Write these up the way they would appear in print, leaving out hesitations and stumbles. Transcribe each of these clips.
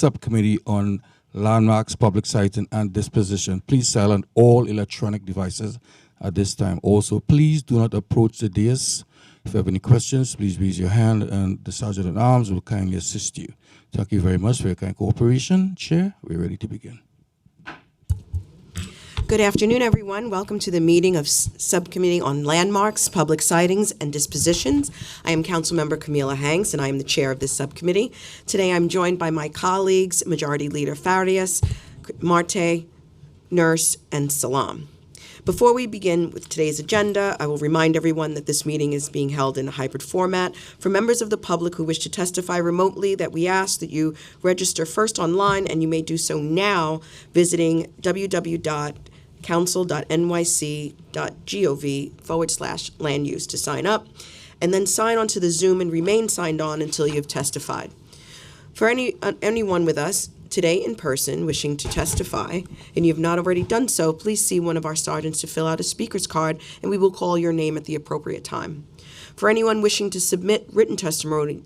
Subcommittee on Landmarks, Public Siting, and Disposition. Please silence all electronic devices at this time. Also, please do not approach the dais. If you have any questions, please raise your hand and the Sergeant at Arms will kindly assist you. Thank you very much for your kind cooperation. Chair, we're ready to begin. Good afternoon, everyone. Welcome to the meeting of Subcommittee on Landmarks, Public Sightings, and Dispositions. I am Councilmember Camila Hanks, and I am the chair of this subcommittee. Today, I'm joined by my colleagues, Majority Leader Farias, Marte, Nurse, and Salam. Before we begin with today's agenda, I will remind everyone that this meeting is being held in a hybrid format. For members of the public who wish to testify remotely, that we ask that you register first online, and you may do so now visiting www.council.nyc.gov/land use to sign up, and then sign on to the Zoom and remain signed on until you have testified. For anyone with us today in person wishing to testify, and you have not already done so, please see one of our sergeants to fill out a speaker's card, and we will call your name at the appropriate time. For anyone wishing to submit written testimony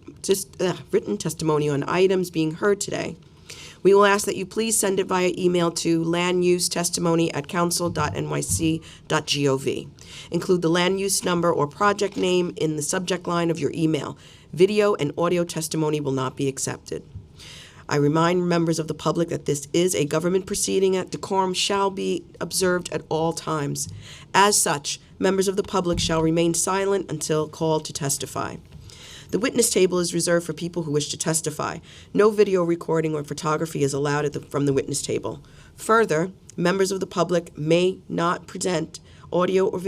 on items being heard today, we will ask that you please send it via email to landusetestimony@council.nyc.gov. Include the land use number or project name in the subject line of your email. Video and audio testimony will not be accepted. I remind members of the public that this is a government proceeding and decorum shall be observed at all times. As such, members of the public shall remain silent until called to testify. The witness table is reserved for people who wish to testify. No video recording or photography is allowed from the witness table. Further, members of the public may not present audio or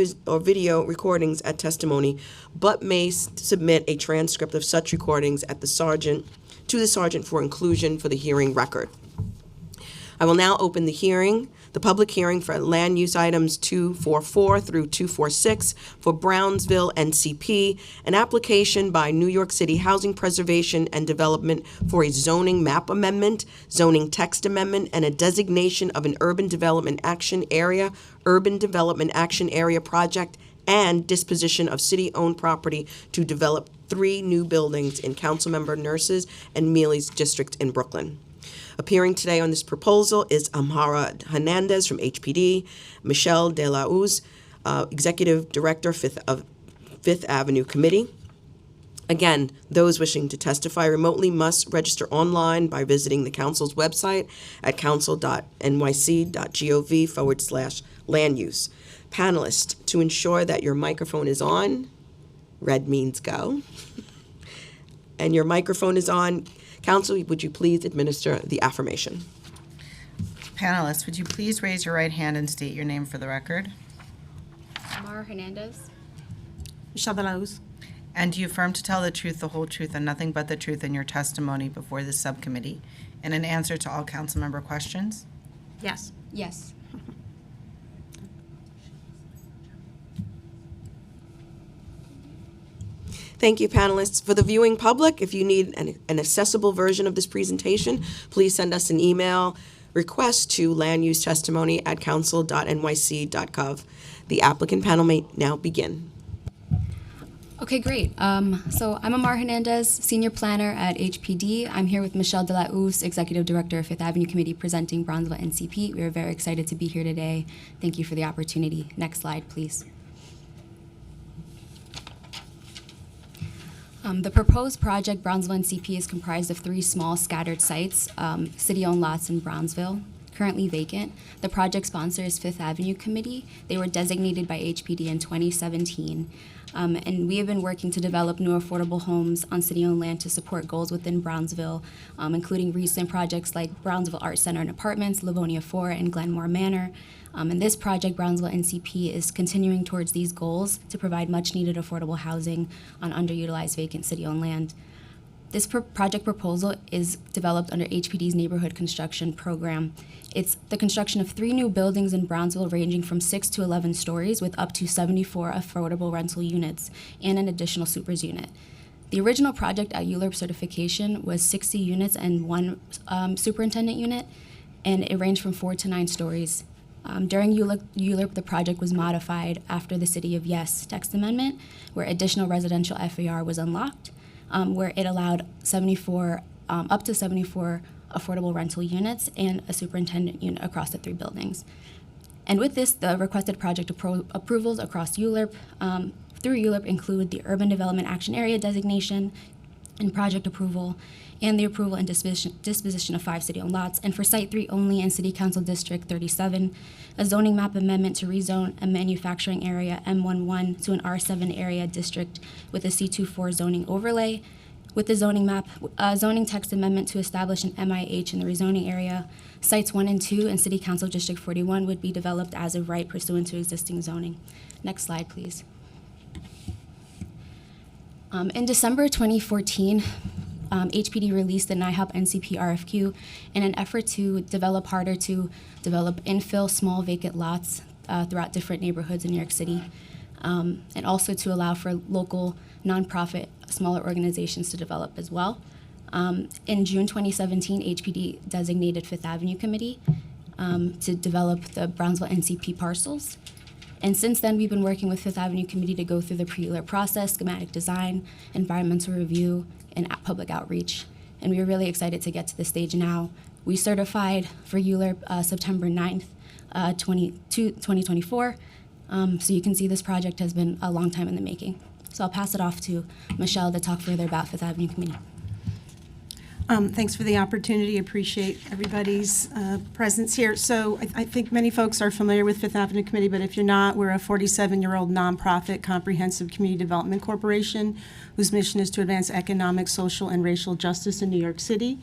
video recordings at testimony, but may submit a transcript of such recordings to the sergeant for inclusion for the hearing record. I will now open the public hearing for land use items 244 through 246 for Brownsville NCP, an application by New York City Housing Preservation and Development for a zoning map amendment, zoning text amendment, and a designation of an urban development action area project, and disposition of city-owned property to develop 3 new buildings in Councilmember Nurse's and Mealy's district in Brooklyn. Appearing today on this proposal is Amara Hernandez from HPD, Michelle De La Uz, Executive Director of Fifth Avenue Committee. Again, those wishing to testify remotely must register online by visiting the council's website at council.nyc.gov/land use. Panelists, to ensure that your microphone is on, red means go, and your microphone is on. Council, would you please administer the affirmation? Panelists, would you please raise your right hand and state your name for the record? Amara Hernandez. Michelle De La Uz. And do you affirm to tell the truth, the whole truth, and nothing but the truth in your testimony before this subcommittee, and in answer to all council member questions? Yes. Yes. Thank you, panelists. For the viewing public, if you need an accessible version of this presentation, please send us an email request to landusetestimony@council.nyc.gov. The applicant panel may now begin. Okay, great. So I'm Amara Hernandez, Senior Planner at HPD. I'm here with Michelle De La Uz, Executive Director of Fifth Avenue Committee, presenting Brownsville NCP. We are very excited to be here today. Thank you for the opportunity. Next slide, please. The proposed project, Brownsville NCP, is comprised of 3 small scattered sites, city-owned lots in Brownsville, currently vacant. The project sponsor is Fifth Avenue Committee. They were designated by HPD in 2017. And we have been working to develop new affordable homes on city-owned land to support goals within Brownsville, including recent projects like Brownsville Art Center and Apartments, Livonia 4, and Glenmore Manor. And this project, Brownsville NCP, is continuing towards these goals to provide much-needed affordable housing on underutilized vacant city-owned land. This project proposal is developed under HPD's Neighborhood Construction Program. It's the construction of 3 new buildings in Brownsville ranging from 6 to 11 stories with up to 74 affordable rental units and an additional supers unit. The original project at ULURP certification was 60 units and 1 superintendent unit, and it ranged from 4 to 9 stories. During ULURP, the project was modified after the City of Yes text amendment, where additional residential FAR was unlocked, where it allowed up to 74 affordable rental units and a superintendent unit across the 3 buildings. And with this, the requested project approvals across ULURP, through ULURP include the Urban Development Action Area designation and project approval, and the approval and disposition of 5 city-owned lots, and for Site 3 only in City Council District 37, a zoning map amendment to rezone a manufacturing area M11 to an R7 area district with a C24 zoning overlay. With the zoning map, zoning text amendment to establish an MIH in the rezoning area, Sites 1 and 2 in City Council District 41 would be developed as of right pursuant to existing zoning. Next slide, please. In December 2014, HPD released the NIHOP NCP RFQ in an effort to develop harder to develop infill small vacant lots throughout different neighborhoods in New York City, and also to allow for local nonprofit smaller organizations to develop as well. In June 2017, HPD designated Fifth Avenue Committee to develop the Brownsville NCP parcels. And since then, we've been working with Fifth Avenue Committee to go through the pre-ULURP process, schematic design, environmental review, and public outreach. And we are really excited to get to this stage now. We certified for ULURP September 9th, 2024. So you can see this project has been a long time in the making. So I'll pass it off to Michelle to talk further about Fifth Avenue Committee. Thanks for the opportunity. Appreciate everybody's presence here. So I think many folks are familiar with Fifth Avenue Committee, but if you're not, we're a 47-year-old nonprofit comprehensive community development corporation whose mission is to advance economic, social, and racial justice in New York City.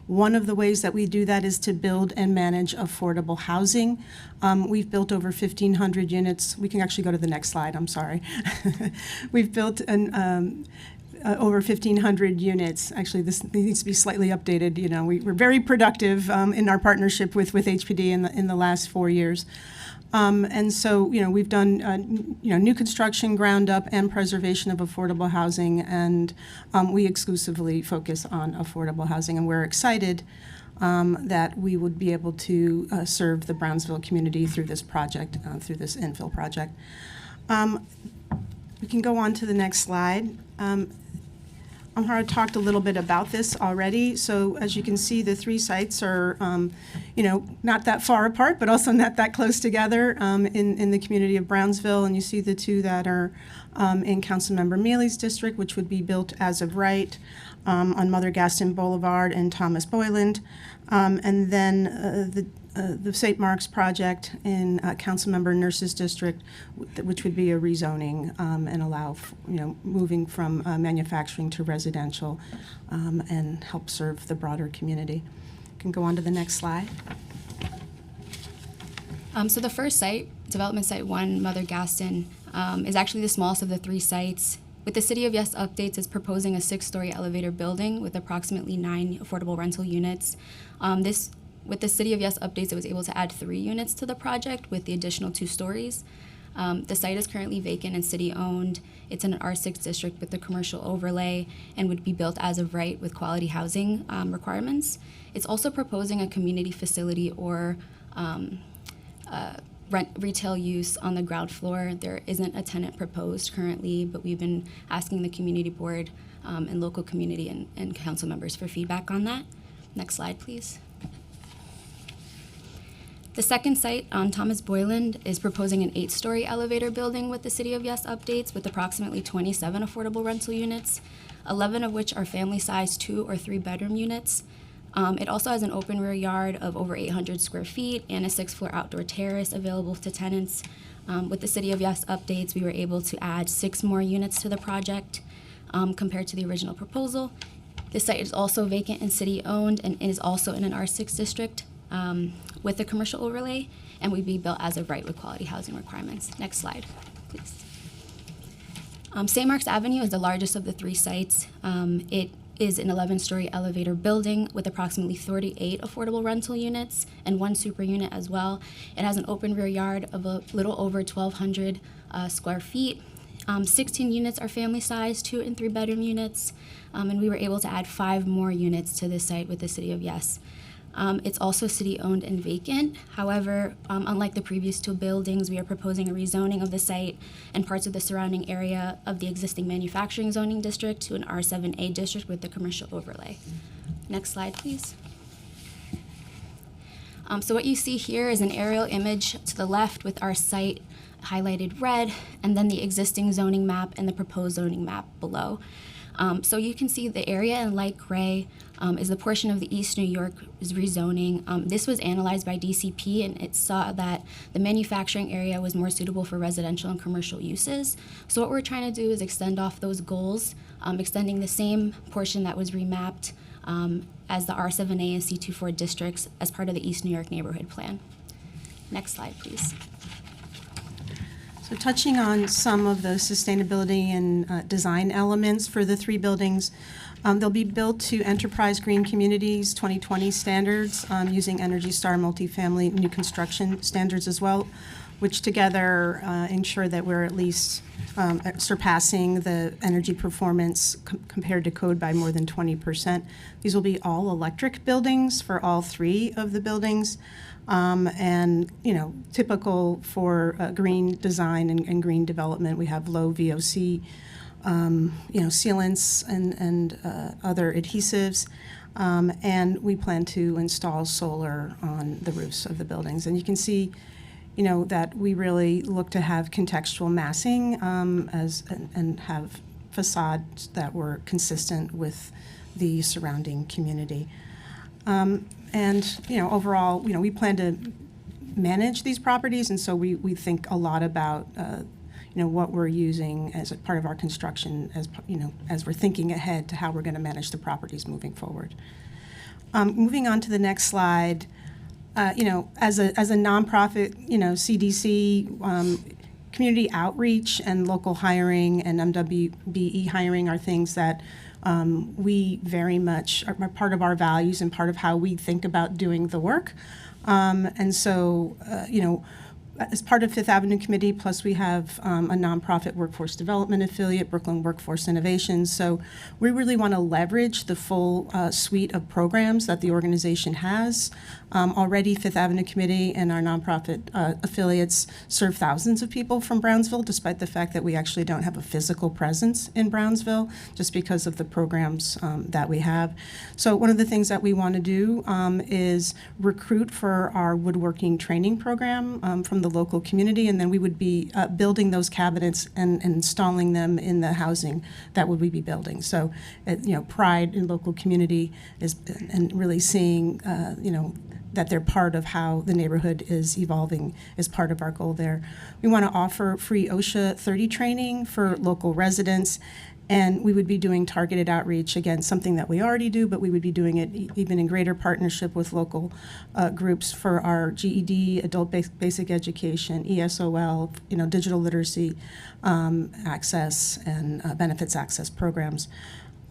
One of the ways that we do that is to build and manage affordable housing. We've built over 1,500 units. We can actually go to the next slide, I'm sorry. We've built over 1,500 units. Actually, this needs to be slightly updated. You know, we're very productive in our partnership with HPD in the last 4 years. And so, you know, we've done, new construction, ground up, and preservation of affordable housing, and we exclusively focus on affordable housing. And we're excited that we would be able to serve the Brownsville community through this project, through this infill project. We can go on to the next slide. Amhara talked a little bit about this already. So as you can see, the 3 sites are, not that far apart, but also not that close together in the community of Brownsville. And you see the 2 that are in Councilmember Mealy's district, which would be built as of right on Mother Gaston Boulevard and Thomas Boyland. And then the St. Mark's project in Councilmember Nurse's district, which would be a rezoning and allow, moving from manufacturing to residential and help serve the broader community. You can go on to the next slide. So the first site, Development Site 1, Mother Gaston, is actually the smallest of the 3 sites. With the City of Yes updates, it's proposing a 6-story elevator building with approximately 9 affordable rental units. With the City of Yes updates, it was able to add 3 units to the project with the additional 2 stories. The site is currently vacant and city-owned. It's in an R6 district with the commercial overlay and would be built as of right with quality housing requirements. It's also proposing a community facility or retail use on the ground floor. There isn't a tenant proposed currently, but we've been asking the community board and local community and council members for feedback on that. Next slide, please. The second site on Thomas Boyland is proposing an 8-story elevator building with the City of Yes updates with approximately 27 affordable rental units, 11 of which are family-sized 2 or 3 bedroom units. It also has an open rear yard of over 800 square feet and a 6th-floor outdoor terrace available to tenants. With the City of Yes updates, we were able to add 6 more units to the project compared to the original proposal. The site is also vacant and city-owned and is also in an R6 district with a commercial overlay, and would be built as of right with quality housing requirements. Next slide, please. St. Mark's Avenue is the largest of the 3 sites. It is an 11-story elevator building with approximately 38 affordable rental units and 1 super unit as well. It has an open rear yard of a little over 1,200 square feet. 16 units are family-sized, 2 and 3 bedroom units, and we were able to add 5 more units to this site with the City of Yes. It's also city-owned and vacant. However, unlike the previous 2 buildings, we are proposing a rezoning of the site and parts of the surrounding area of the existing manufacturing zoning district to an R7A district with the commercial overlay. Next slide, please. So what you see here is an aerial image to the left with our site highlighted red, and then the existing zoning map and the proposed zoning map below. So you can see the area in light gray is the portion of the East New York's rezoning. This was analyzed by DCP, and it saw that the manufacturing area was more suitable for residential and commercial uses. So what we're trying to do is extend off those goals, extending the same portion that was remapped as the R7A and C24 districts as part of the East New York Neighborhood Plan. Next slide, please. So touching on some of the sustainability and design elements for the 3 buildings, they'll be built to Enterprise Green Communities 2020 standards using Energy Star multifamily new construction standards as well, which together ensure that we're at least surpassing the energy performance compared to code by more than 20%. These will be all electric buildings for all 3 of the buildings. And, typical for green design and green development, we have low VOC, sealants and other adhesives. And we plan to install solar on the roofs of the buildings. And you can see, that we really look to have contextual massing and have facades that were consistent with the surrounding community. And, overall, we plan to manage these properties, and so we think a lot about, what we're using as a part of our construction as we're thinking ahead to how we're going to manage the properties moving forward. Moving on to the next slide, as a nonprofit, CDC, community outreach and local hiring and MWBE hiring are things that we very much are part of our values and part of how we think about doing the work. And so, as part of Fifth Avenue Committee, plus we have a nonprofit workforce development affiliate, Brooklyn Workforce Innovations. So we really want to leverage the full suite of programs that the organization has. Already, Fifth Avenue Committee and our nonprofit affiliates serve thousands of people from Brownsville, despite the fact that we actually don't have a physical presence in Brownsville, just because of the programs that we have. So one of the things that we want to do is recruit for our woodworking training program from the local community, and then we would be building those cabinets and installing them in the housing that would we be building. So, pride in local community is, and really seeing, that they're part of how the neighborhood is evolving is part of our goal there. We want to offer free OSHA 30 training for local residents, and we would be doing targeted outreach, again, something that we already do, but we would be doing it even in greater partnership with local groups for our GED, adult basic education, ESOL, digital literacy access and benefits access programs.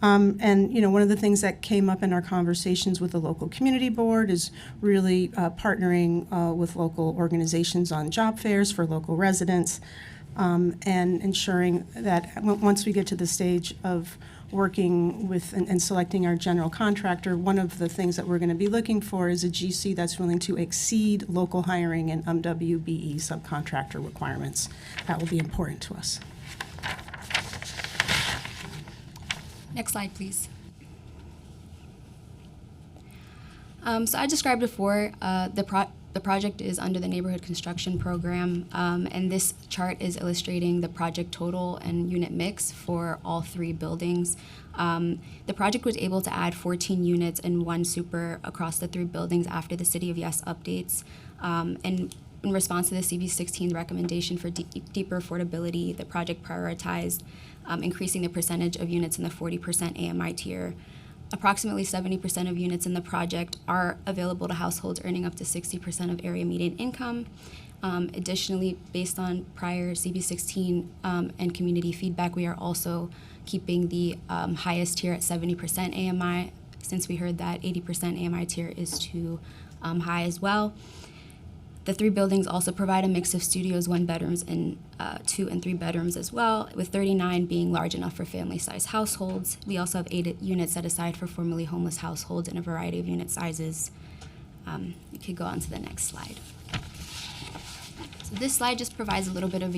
And one of the things that came up in our conversations with the local community board is really partnering with local organizations on job fairs for local residents, and ensuring that once we get to the stage of working with and selecting our general contractor, one of the things that we're going to be looking for is a GC that's willing to exceed local hiring and MWBE subcontractor requirements. That will be important to us. Next slide, please. So I described before, the project is under the Neighborhood Construction Program, and this chart is illustrating the project total and unit mix for all 3 buildings. The project was able to add 14 units and 1 super across the 3 buildings after the City of Yes updates. And in response to the CV16 recommendation for deeper affordability, the project prioritized increasing the percentage of units in the 40% AMI tier. Approximately 70% of units in the project are available to households earning up to 60% of area median income. Additionally, based on prior CV16 and community feedback, we are also keeping the highest tier at 70% AMI, since we heard that 80% AMI tier is too high as well. The 3 buildings also provide a mix of studios, 1 bedrooms, and 2 and 3 bedrooms as well, with 39 being large enough for family-sized households. We also have 8 units set aside for formerly homeless households in a variety of unit sizes. You could go on to the next slide. So this slide just provides a little bit of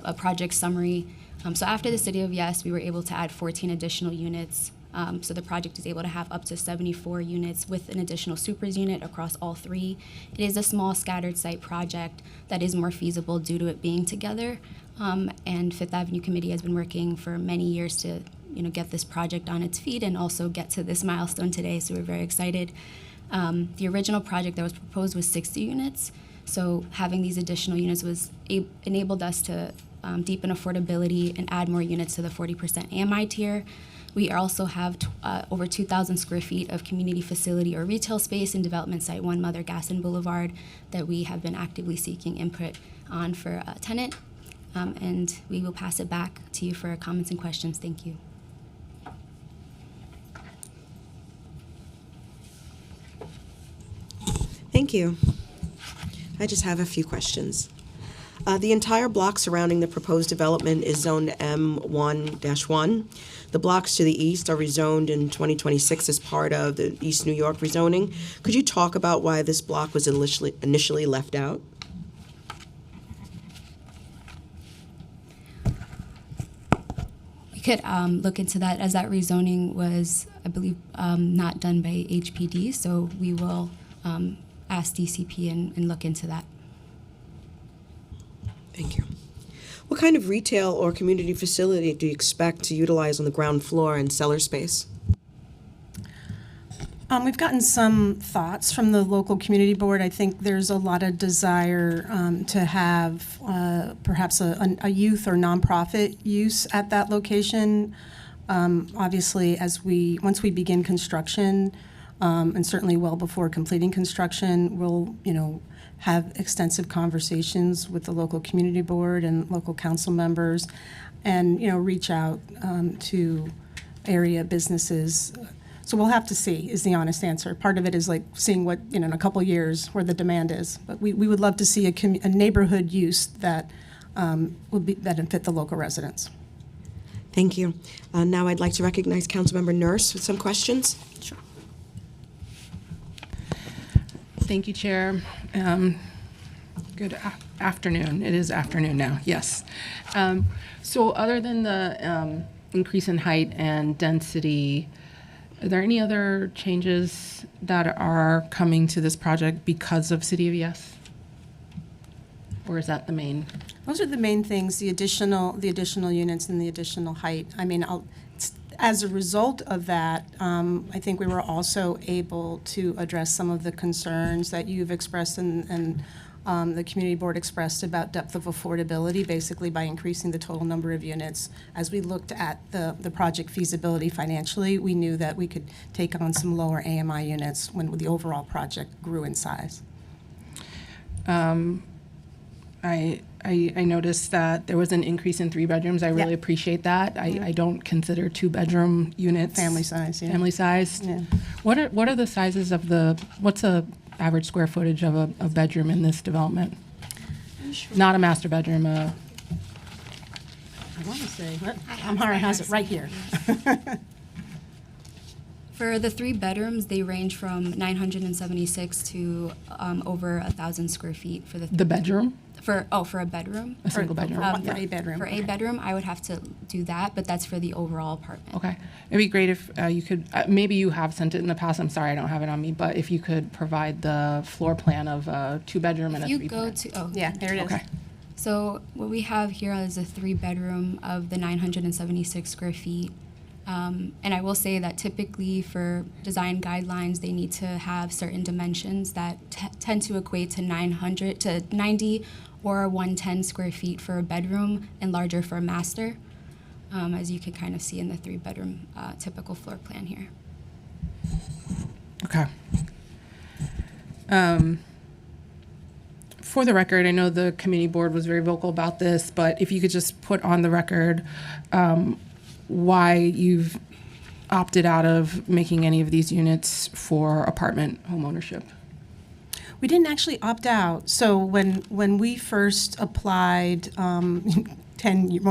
a project summary. So after the City of Yes, we were able to add 14 additional units So the project is able to have up to 74 units with an additional supers unit across all three. It is a small scattered site project that is more feasible due to it being together. And Fifth Avenue Committee has been working for many years to get this project on its feet and also get to this milestone today, so we're very excited. The original project that was proposed was 60 units, so having these additional units enabled us to deepen affordability and add more units to the 40% AMI tier. We also have over 2,000 square feet of community facility or retail space in Development Site 1 Mother Gaston Boulevard that we have been actively seeking input on for a tenant. And we will pass it back to you for comments and questions. Thank you. Thank you. I just have a few questions. The entire block surrounding the proposed development is zoned M1-1. The blocks to the east are rezoned in 2026 as part of the East New York rezoning. Could you talk about why this block was initially left out? We could look into that, as that rezoning was, I believe, not done by HPD, so we will ask DCP and look into that. Thank you. What kind of retail or community facility do you expect to utilize on the ground floor and cellar space? We've gotten some thoughts from the local community board. I think there's a lot of desire to have perhaps a youth or nonprofit use at that location. Obviously, once we begin construction, and certainly well before completing construction, we'll have extensive conversations with the local community board and local council members, and reach out to area businesses. So we'll have to see, is the honest answer. Part of it is like seeing what, in a couple years, where the demand is. But we would love to see a neighborhood use that would benefit the local residents. Thank you. Now I'd like to recognize Councilmember Nurse with some questions. Sure. Thank you, Chair. Good afternoon. It is afternoon now, yes. So other than the increase in height and density, are there any other changes that are coming to this project because of City of Yes? Or is that the main? Those are the main things, the additional units and the additional height. I mean, as a result of that, I think we were also able to address some of the concerns that you've expressed and the community board expressed about depth of affordability, basically by increasing the total number of units. As we looked at the project feasibility financially, we knew that we could take on some lower AMI units when the overall project grew in size. I noticed that there was an increase in 3 bedrooms. I really appreciate that. I don't consider 2-bedroom units Family size, yeah. Family sized. Yeah. What are the sizes of what's the average square footage of a bedroom in this development? Not a master bedroom. I want to say, Amhara has it right here. For the 3 bedrooms, they range from 976 to over 1,000 square feet for The bedroom? For a bedroom. A single bedroom? For a bedroom. For a bedroom, I would have to do that, but that's for the overall apartment. Okay. It'd be great if you could, maybe you have sent it in the past, I'm sorry, I don't have it on me, but if you could provide the floor plan of a 2-bedroom and a If you 3-bedroom. go to, Yeah, there it is. Okay. So what we have here is a 3-bedroom of the 976 square feet. And I will say that typically for design guidelines, they need to have certain dimensions that tend to equate to 900 to 90 or 110 square feet for a bedroom and larger for a master, as you can kind of see in the 3-bedroom typical floor plan here. Okay. For the record, I know the community board was very vocal about this, but if you could just put on the record why you've opted out of making any of these units for apartment homeownership. We didn't actually opt out. So when we first applied more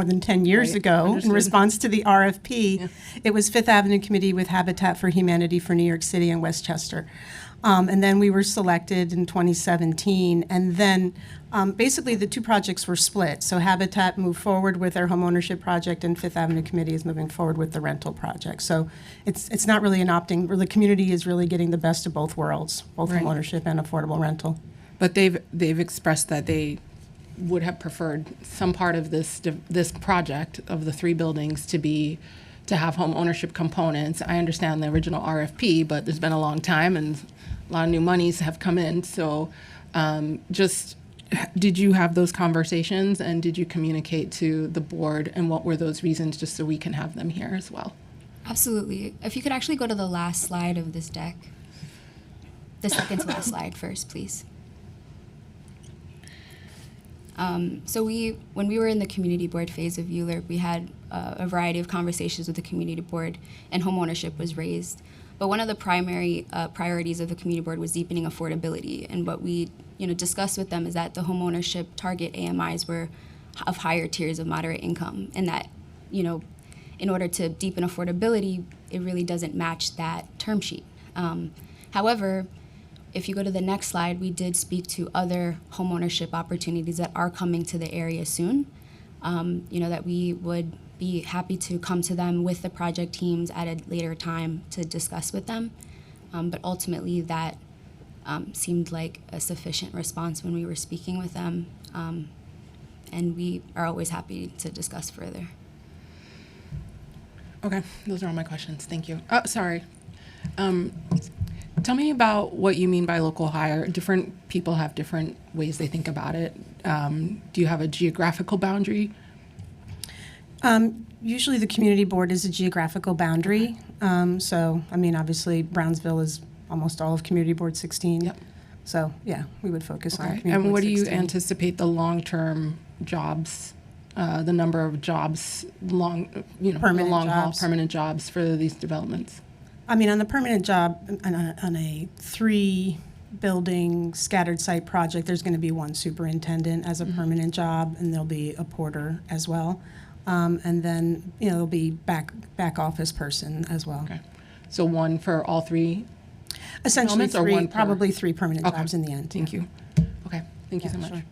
than 10 years Right. ago Understood. in response to the RFP, Yeah. it was Fifth Avenue Committee with Habitat for Humanity for New York City and Westchester. And then we were selected in 2017. And then basically the two projects were split. So Habitat moved forward with their homeownership project, and Fifth Avenue Committee is moving forward with the rental project. So it's not really an opting, the community is really getting the best of both worlds, both Right. homeownership and affordable rental. But they've expressed that they would have preferred some part of this project of the 3 buildings to have home ownership components. I understand the original RFP, but there's been a long time and a lot of new monies have come in. So just did you have those conversations and did you communicate to the board, and what were those reasons, just so we can have them here as well? Absolutely. If you could actually go to the last slide of this deck. The second to last slide first, please. So when we were in the community board phase of ULURP, we had a variety of conversations with the community board, and homeownership was raised. But one of the primary priorities of the community board was deepening affordability. And what we discussed with them is that the homeownership target AMIs were of higher tiers of moderate income, and that in order to deepen affordability, it really doesn't match that term sheet. However, if you go to the next slide, we did speak to other homeownership opportunities that are coming to the area soon. That we would be happy to come to them with the project teams at a later time to discuss with them. But ultimately, that seemed like a sufficient response when we were speaking with them. And we are always happy to discuss further. Okay, those are all my questions. Thank you. Sorry. Tell me about what you mean by local hire. Different people have different ways they think about it. Do you have a geographical boundary? Usually the community board is a geographical boundary. Obviously Brownsville is almost all of Community Board 16. Yep. So, yeah, we would focus on Okay. Community And Board what do you 16. anticipate the long-term jobs, the number of jobs, the long haul jobs. permanent jobs for these developments? On the permanent job, on a 3-building scattered site project, there's going to be 1 superintendent as a permanent job, and there'll be a porter as well. And then, there'll be back office person as well. Okay. So 1 for all 3? Essentially Elements or 3, 1 per? probably 3 permanent Okay. jobs in the end. Thank you. Okay, thank you so Yeah, much. sure.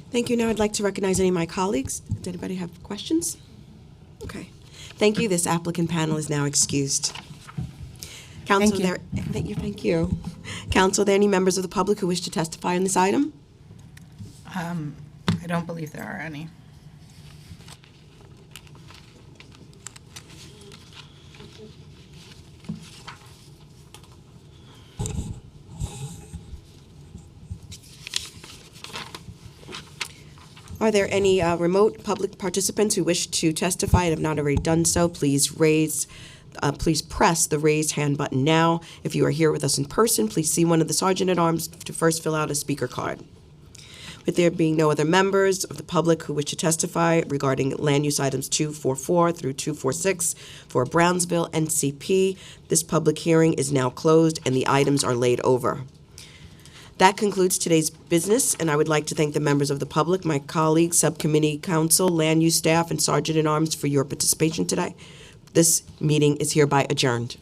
Thank you. Now I'd like to recognize any of my colleagues. Does anybody have questions? Okay. Thank you. This applicant panel is now excused. Council, Thank Thank you. Council, are there any members of the public who wish to testify on this item? I don't believe there are any. Are there any remote public participants who wish to testify and have not already done so? Please press the raised hand button now. If you are here with us in person, please see one of the sergeant-at-arms to first fill out a speaker card. With there being no other members of the public who wish to testify regarding land use items 244 through 246 for Brownsville NCP, this public hearing is now closed and the items are laid over. That concludes today's business, and I would like to thank the members of the public, my colleagues, subcommittee council, land use staff, and sergeant-at-arms for your participation today. This meeting is hereby adjourned.